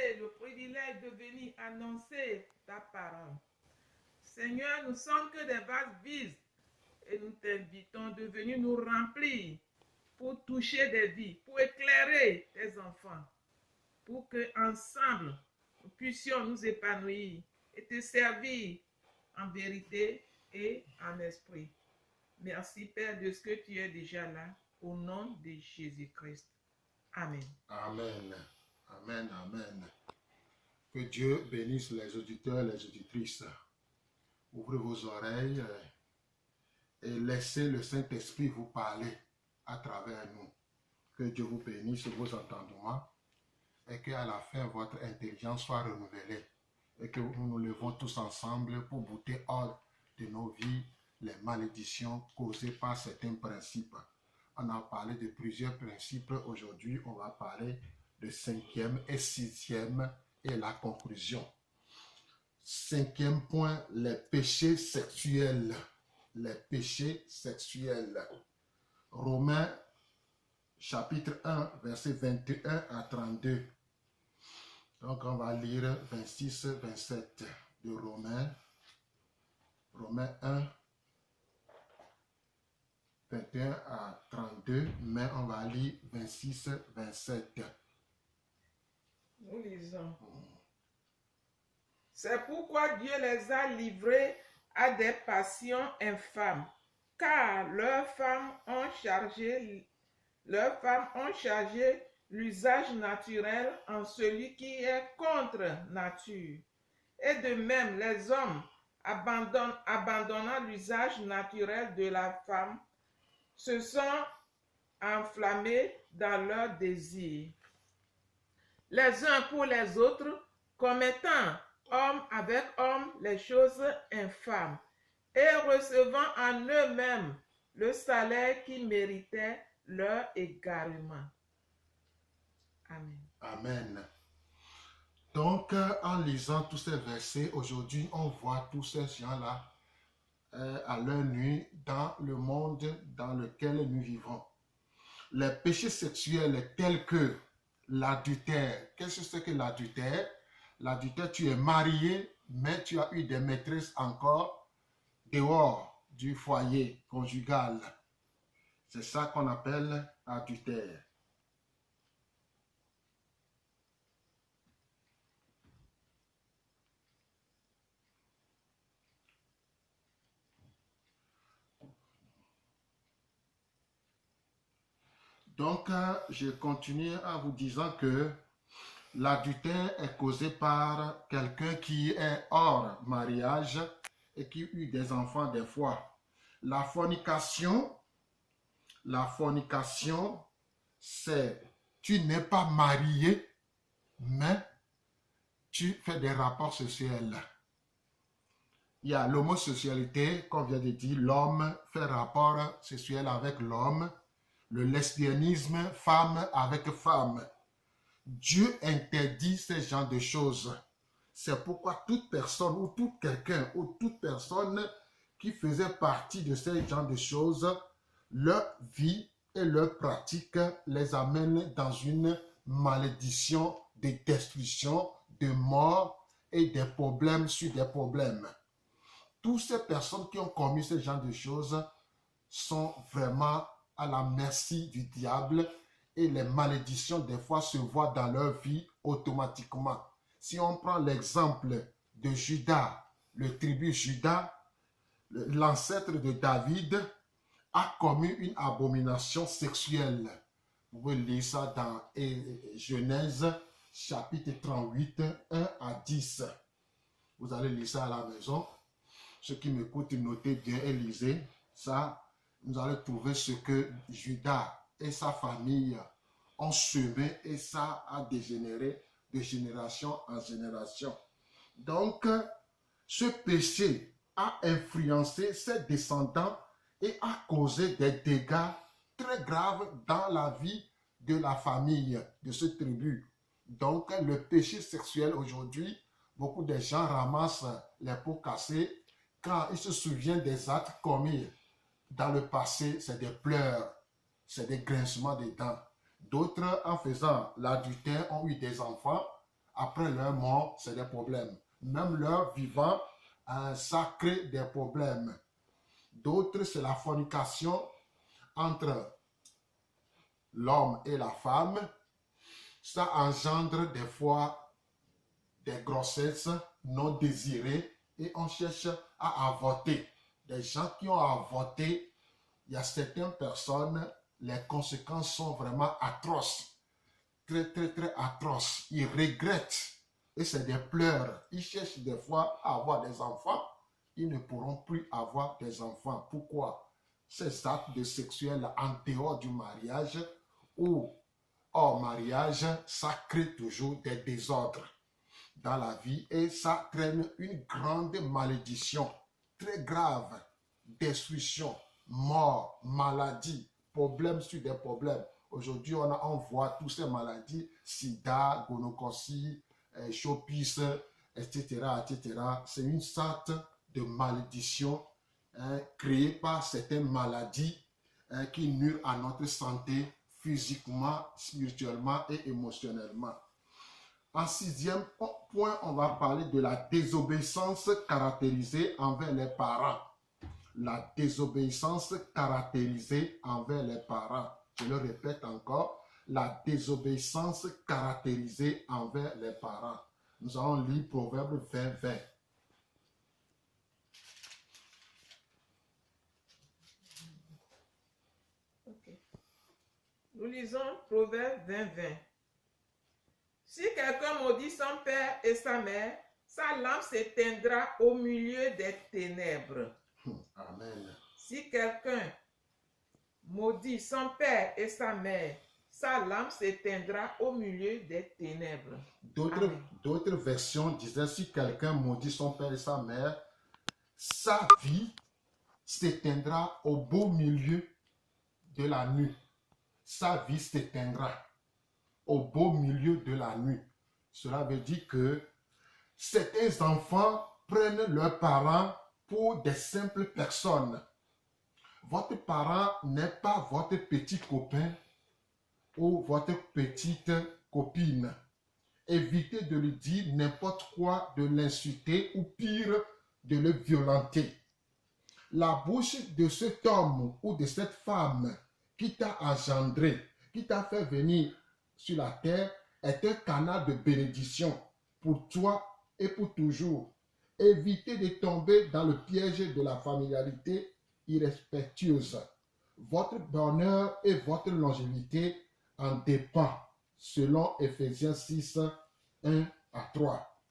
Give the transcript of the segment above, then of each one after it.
donné le privilège de venir annoncer ta parole. Seigneur, nous sommes que des vases vides et nous t'invitons de venir nous remplir pour toucher des vies, pour éclairer tes enfants, pour que ensemble nous puissions nous épanouir et te servir en vérité et en esprit. Merci Père de ce que tu es déjà là, au nom de Jésus-Christ. Amen. Amen. Amen. Amen. Que Dieu bénisse les auditeurs et les auditrices. Ouvrez vos oreilles et laissez le Saint-Esprit vous parler à travers nous. Que Dieu vous bénisse vos entendements et qu'à la fin votre intelligence soit renouvelée et que nous nous levons tous ensemble pour bouter hors de nos vies les malédictions causées par certains principes. On a parlé de plusieurs principes. Aujourd'hui, on va parler de 5e et 6e et la conclusion. 5e point, les péchés sexuels. Les péchés sexuels. Romains, chapitre 1, versets 21 à 32. Donc, on va lire 26, 27 de Romains. Romains 1, 21 à 32, mais on va lire 26, 27. Nous lisons. C'est pourquoi Dieu les a livrés à des passions infâmes, car leurs femmes ont chargé l'usage naturel en celui qui est contre nature. Et de même, les hommes, abandonnant l'usage naturel de la femme, se sont enflammés dans leurs désirs, les uns pour les autres, commettant homme avec homme les choses infâmes, et recevant en eux-mêmes le salaire qui méritait leur égarement. Amen. Amen. Donc, en lisant tous ces versets, aujourd'hui, on voit tous ces gens-là à l'œil nu dans le monde dans lequel nous vivons. Les péchés sexuels tels que l'adultère. Qu'est-ce que c'est que l'adultère? L'adultère, tu es marié, mais tu as eu des maîtresses encore dehors du foyer conjugal. C'est ça qu'on appelle adultère. Donc, je continue en vous disant que l'adultère est causé par quelqu'un qui est hors mariage et qui a eu des enfants des fois. La fornication, c'est tu n'es pas marié, mais tu fais des rapports sexuels. Il y a l'homosexualité, comme vient de dire, l'homme fait rapport sexuel avec l'homme. Le lesbianisme, femme avec femme. Dieu interdit ce genre de choses. C'est pourquoi toute personne ou tout quelqu'un ou toute personne qui faisait partie de ce genre de choses, leur vie et leur pratique les amène dans une malédiction de destruction, de mort et des problèmes sur des problèmes. Toutes ces personnes qui ont commis ce genre de choses sont vraiment à la merci du diable et les malédictions des fois se voient dans leur vie automatiquement. Si on prend l'exemple de Judas, le tribu Judas, l'ancêtre de David, a commis une abomination sexuelle. Vous pouvez lire ça dans Genèse chapitre 38, 1 à 10. Vous allez lire ça à la maison. Ceux qui m'écoutent, notez bien et lisez ça. Nous allons trouver ce que Judas et sa famille ont semé et ça a dégénéré de génération en génération. Donc, ce péché a influencé ses descendants et a causé des dégâts très graves dans la vie de la famille de ce tribu. Donc, le péché sexuel aujourd'hui, beaucoup de gens ramassent les pots cassés quand ils se souviennent des actes commis. Dans le passé, c'est des pleurs, c'est des grincements des dents. D'autres, en faisant l'adultère, ont eu des enfants après leur mort, c'est des problèmes. Même leur vivant, ça crée des problèmes. D'autres, c'est la fornication entre l'homme et la femme. Ça engendre des fois des grossesses non désirées et on cherche à avorter. Les gens qui ont avorté, il y a certaines personnes, les conséquences sont vraiment atroces. Très, très, très atroces. Ils regrettent et c'est des pleurs. Ils cherchent des fois à avoir des enfants. Ils ne pourront plus avoir des enfants. Pourquoi? Ces actes sexuels en dehors du mariage ou hors mariage, ça crée toujours des désordres dans la vie et ça traîne une grande malédiction très grave, destruction, mort, maladie, problèmes sur des problèmes. Aujourd'hui, on voit toutes ces maladies, sida, gonococcie, chopis, etc., etc. C'est une sorte de malédiction créée par certaines maladies qui nuisent à notre santé physiquement, spirituellement et émotionnellement. En sixième point, on va parler de la désobéissance caractérisée envers les parents. La désobéissance caractérisée envers les parents. Je le répète encore, la désobéissance caractérisée envers les parents. Nous allons lire Proverbe 20, 20. Okay. Nous lisons Proverbe 20, 20. Si quelqu'un maudit son père et sa mère, sa lampe s'éteindra au milieu des ténèbres. Amen. Si quelqu'un maudit son père et sa mère, sa lampe s'éteindra au milieu des ténèbres. D'autres versions disaient si quelqu'un maudit son père et sa mère, sa vie s'éteindra au beau milieu de la nuit. Sa vie s'éteindra au beau milieu de la nuit. Cela veut dire que certains enfants prennent leurs parents pour des simples personnes. Votre parent n'est pas votre petit copain ou votre petite copine. Évitez de lui dire n'importe quoi, de l'insulter ou pire, de le violenter. La bouche de cet homme ou de cette femme qui t'a engendré, qui t'a fait venir sur la terre, est un canal de bénédiction pour toi et pour toujours. Évitez de tomber dans le piège de la familiarité irrespectueuse. Votre bonheur et votre longévité en dépend, selon Ephésiens 6, 1 à 3.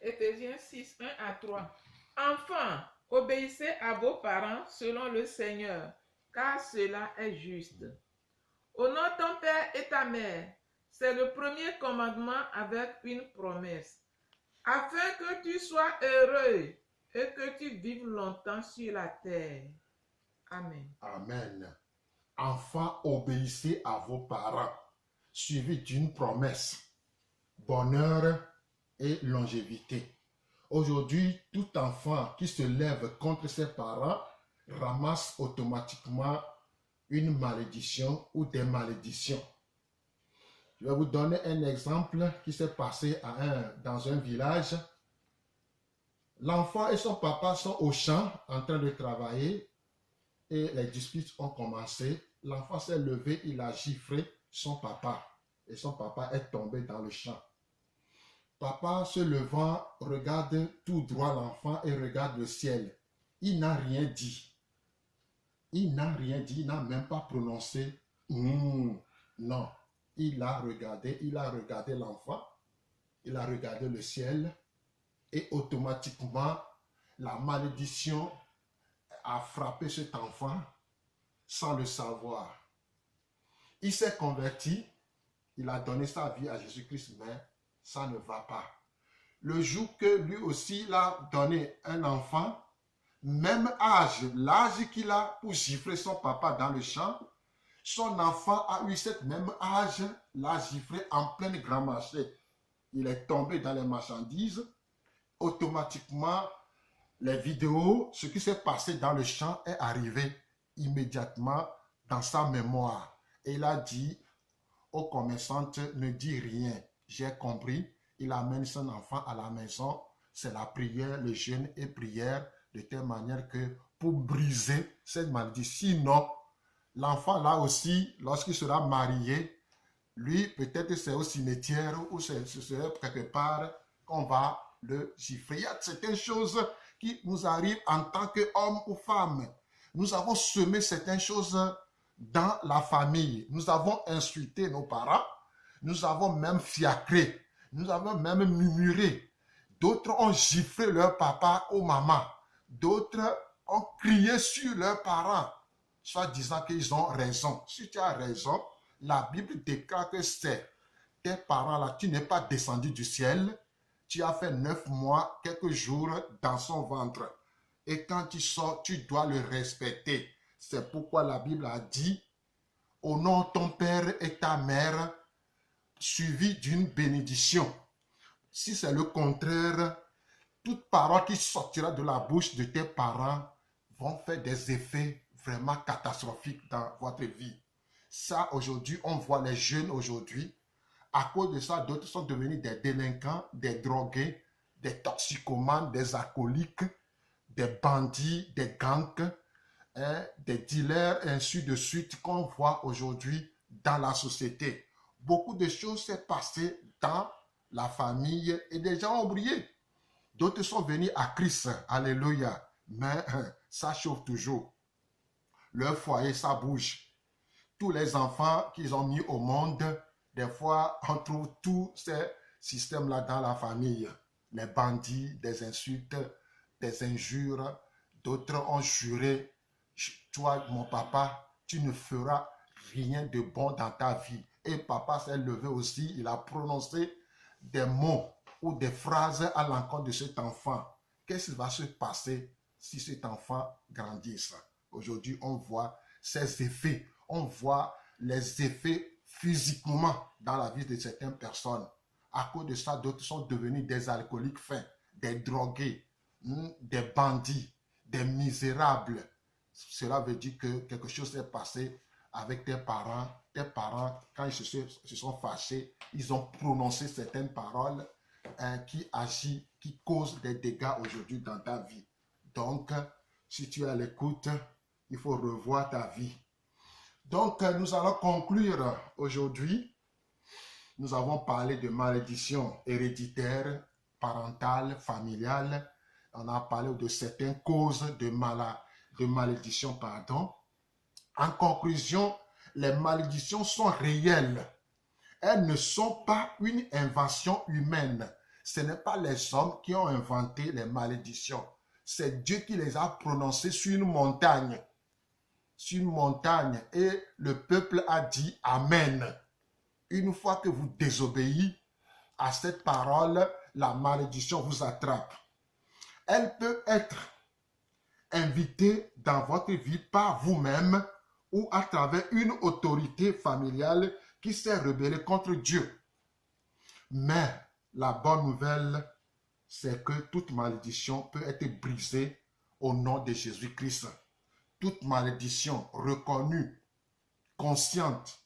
Ephésiens 6, 1 à 3. Enfants, obéissez à vos parents selon le Seigneur, car cela est juste. Honore ton père et ta mère. C'est le premier commandement avec une promesse, afin que tu sois heureux et que tu vives longtemps sur la terre. Amen. Amen. Enfants, obéissez à vos parents, suivi d'une promesse, bonheur et longévité. Aujourd'hui, tout enfant qui se lève contre ses parents ramasse automatiquement une malédiction ou des malédictions. Je vais vous donner un exemple qui s'est passé dans un village. L'enfant et son papa sont au champ en train de travailler et les disputes ont commencé. L'enfant s'est levé, il a giflé son papa et son papa est tombé dans le champ. Papa, se levant, regarde tout droit l'enfant et regarde le ciel. Il n'a rien dit. Il n'a rien dit, il n'a même pas prononcé « Non ». Il a regardé l'enfant, il a regardé le ciel et automatiquement, la malédiction a frappé cet enfant sans le savoir. Il s'est converti, il a donné sa vie à Jésus-Christ, mais ça ne va pas. Le jour que lui aussi il a donné un enfant, même âge, l'âge qu'il a pour gifler son papa dans le champ, son enfant a eu cet même âge, l'a giflé en plein grand marché. Il est tombé dans les marchandises. Automatiquement, les vidéos, ce qui s'est passé dans le champ est arrivé immédiatement dans sa mémoire. Et il a dit aux commerçantes, ne dis rien. J'ai compris. Il amène son enfant à la maison. C'est la prière, le jeûne et prière, de telle manière que pour briser cette maladie. Sinon, l'enfant là aussi, lorsqu'il sera marié, lui, peut-être c'est au cimetière ou ce serait quelque part qu'on va le gifler. Il y a certaines choses qui nous arrivent en tant qu'homme ou femme. Nous avons semé certaines choses dans la famille. Nous avons insulté nos parents. Nous avons même fiacré. Nous avons même murmuré. D'autres ont giflé leur papa ou maman. D'autres ont crié sur leurs parents, soit disant qu'ils ont raison. Si tu as raison, la Bible déclare que c'est tes parents-là, tu n'es pas descendu du ciel, tu as fait 9 mois, quelques jours dans son ventre. Et quand tu sors, tu dois le respecter. C'est pourquoi la Bible a dit, honore ton père et ta mère, suivi d'une bénédiction. Si c'est le contraire, toute parole qui sortira de la bouche de tes parents vont faire des effets vraiment catastrophiques dans votre vie. Ça, aujourd'hui, on voit les jeunes aujourd'hui. À cause de ça, d'autres sont devenus des délinquants, des drogués, des toxicomanes, des alcooliques, des bandits, des gangs, des dealers, et ainsi de suite, qu'on voit aujourd'hui dans la société. Beaucoup de choses s'est passé dans la famille et des gens ont oublié. D'autres sont venus à Christ, alléluia, mais ça chauffe toujours. Leur foyer, ça bouge. Tous les enfants qu'ils ont mis au monde, des fois, on trouve tous ces systèmes-là dans la famille. Les bandits, des insultes, des injures. D'autres ont juré, toi, mon papa, tu ne feras rien de bon dans ta vie. Et papa s'est levé aussi, il a prononcé des mots ou des phrases à l'encontre de cet enfant. Qu'est-ce qui va se passer si cet enfant grandisse? Aujourd'hui, on voit ces effets. On voit les effets physiquement dans la vie de certaines personnes. À cause de ça, d'autres sont devenus des alcooliques fins, des drogués, des bandits, des misérables. Cela veut dire que quelque chose s'est passé avec tes parents. Tes parents, quand ils se sont fâchés, ils ont prononcé certaines paroles qui agissent, qui causent des dégâts aujourd'hui dans ta vie. Donc, si tu es à l'écoute, il faut revoir ta vie. Donc, nous allons conclure aujourd'hui. Nous avons parlé de malédiction héréditaire, parentale, familiale. On a parlé de certaines causes de malédiction. En conclusion, les malédictions sont réelles. Elles ne sont pas une invention humaine. Ce n'est pas les hommes qui ont inventé les malédictions. C'est Dieu qui les a prononcées sur une montagne. Sur une montagne. Et le peuple a dit Amen. Une fois que vous désobéissez à cette parole, la malédiction vous attrape. Elle peut être invitée dans votre vie par vous-même ou à travers une autorité familiale qui s'est rebellée contre Dieu. Mais la bonne nouvelle, c'est que toute malédiction peut être brisée au nom de Jésus-Christ. Toute malédiction reconnue, consciente,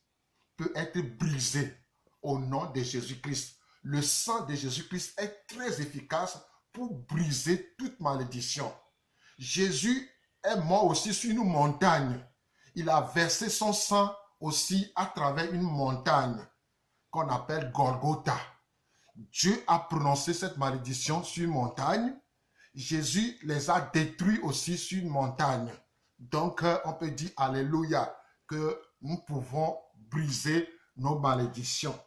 peut être brisée au nom de Jésus-Christ. Le sang de Jésus-Christ est très efficace pour briser toute malédiction. Jésus est mort aussi sur une montagne. Il a versé son sang aussi à travers une montagne qu'on appelle Golgotha. Dieu a prononcé cette malédiction sur une montagne. Jésus les a détruits aussi sur une montagne. Donc, on peut dire, alléluia, que nous pouvons briser nos malédictions.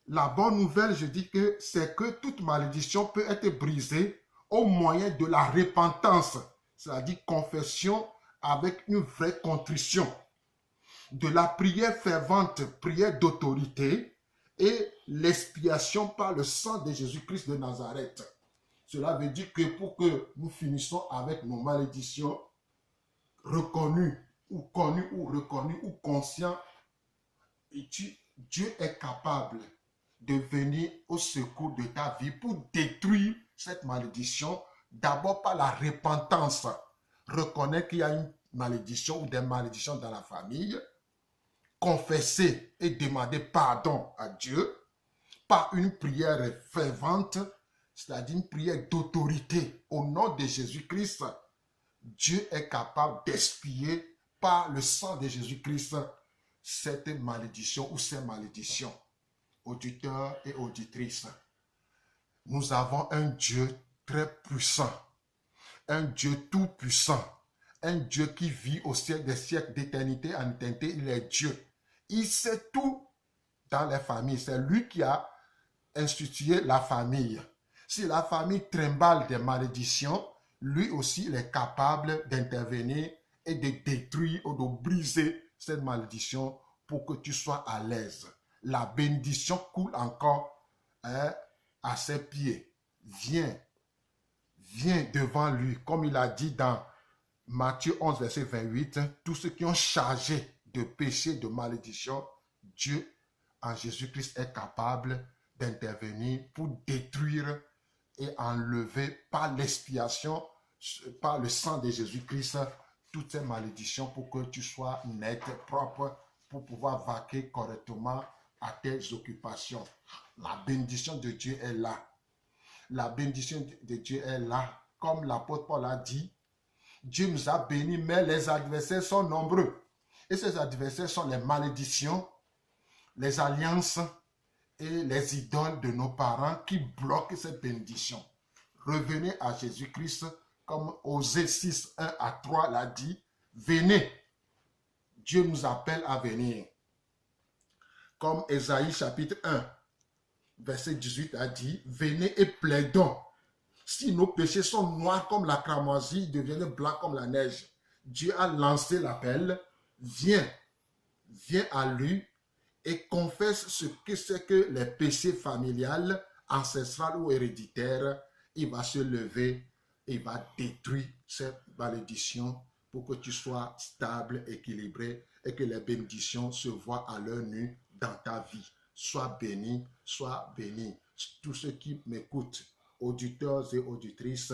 La bonne nouvelle, je dis que c'est que toute malédiction peut être brisée au moyen de la repentance, c'est-à-dire confession avec une vraie contrition, de la prière fervente, prière d'autorité et l'expiation par le sang de Jésus-Christ de Nazareth. Cela veut dire que pour que nous finissions avec nos malédictions reconnues ou connues ou reconnues ou conscientes, Dieu est capable de venir au secours de ta vie pour détruire cette malédiction, d'abord par la repentance. Reconnaître qu'il y a une malédiction ou des malédictions dans la famille, confesser et demander pardon à Dieu par une prière fervente, c'est-à-dire une prière d'autorité au nom de Jésus-Christ, Dieu est capable d'expier par le sang de Jésus-Christ cette malédiction ou ces malédictions. Auditeurs et auditrices, nous avons un Dieu très puissant, un Dieu tout-puissant, un Dieu qui vit au siècle des siècles, d'éternité en éternité. Il est Dieu. Il sait tout dans les familles. C'est lui qui a institué la famille. Si la famille trimballe des malédictions, lui aussi il est capable d'intervenir et de détruire ou de briser cette malédiction pour que tu sois à l'aise. La bénédiction coule encore à ses pieds. Viens devant lui, comme il a dit dans Matthieu 11, verset 28, tous ceux qui ont chargé de péché, de malédiction, Dieu en Jésus-Christ est capable d'intervenir pour détruire et enlever par l'expiation, par le sang de Jésus-Christ, toutes ces malédictions pour que tu sois net, propre, pour pouvoir vaquer correctement à tes occupations. La bénédiction de Dieu est là. La bénédiction de Dieu est là. Comme l'apôtre Paul a dit, Dieu nous a bénis, mais les adversaires sont nombreux. Et ces adversaires sont les malédictions, les alliances et les idoles de nos parents qui bloquent cette bénédiction. Revenez à Jésus-Christ, comme Osée 6, 1 à 3 l'a dit. Venez. Dieu nous appelle à venir. Comme Ésaïe chapitre 1, verset 18 a dit, venez et plaidons. Si nos péchés sont noirs comme la cramoisie, ils deviennent blancs comme la neige. Dieu a lancé l'appel, viens à lui et confesse ce que c'est que les péchés familiales, ancestrales ou héréditaires. Il va se lever et il va détruire ces malédictions pour que tu sois stable, équilibré et que les bénédictions se voient à l'œil nu dans ta vie. Sois béni, sois béni. Tous ceux qui m'écoutent, auditeurs et auditrices,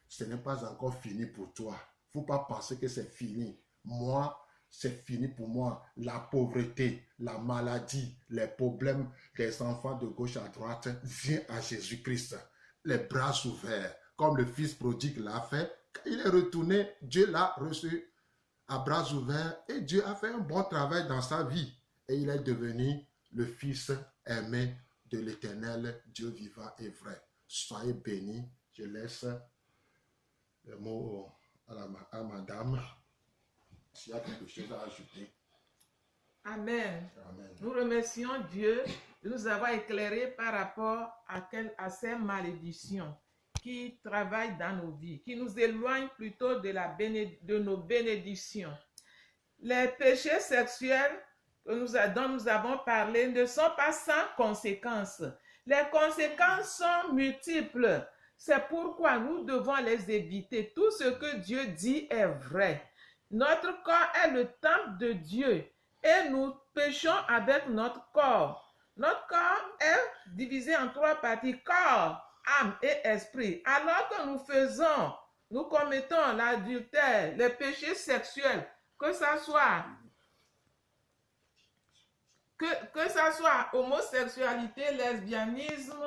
ce n'est pas encore fini pour toi. Il ne faut pas penser que c'est fini. Moi, c'est fini pour moi. La pauvreté, la maladie, les problèmes des enfants de gauche à droite, viens à Jésus-Christ. Les bras ouverts, comme le fils prodigue l'a fait. Quand il est retourné, Dieu l'a reçu à bras ouverts et Dieu a fait un bon travail dans sa vie. Et il est devenu le fils aimé de l'Éternel, Dieu vivant et vrai. Soyez bénis. Je laisse le mot à madame. S'il y a quelque chose à ajouter. Amen. Amen. Nous remercions Dieu de nous avoir éclairés par rapport à ces malédictions qui travaillent dans nos vies, qui nous éloignent plutôt de nos bénédictions. Les péchés sexuels dont nous avons parlé ne sont pas sans conséquences. Les conséquences sont multiples. C'est pourquoi nous devons les éviter. Tout ce que Dieu dit est vrai. Notre corps est le temple de Dieu et nous péchons avec notre corps. Notre corps est divisé en 3 parties, corps, âme et esprit. Alors que nous commettons l'adultère, les péchés sexuels, que ça soit homosexualité, lesbianisme,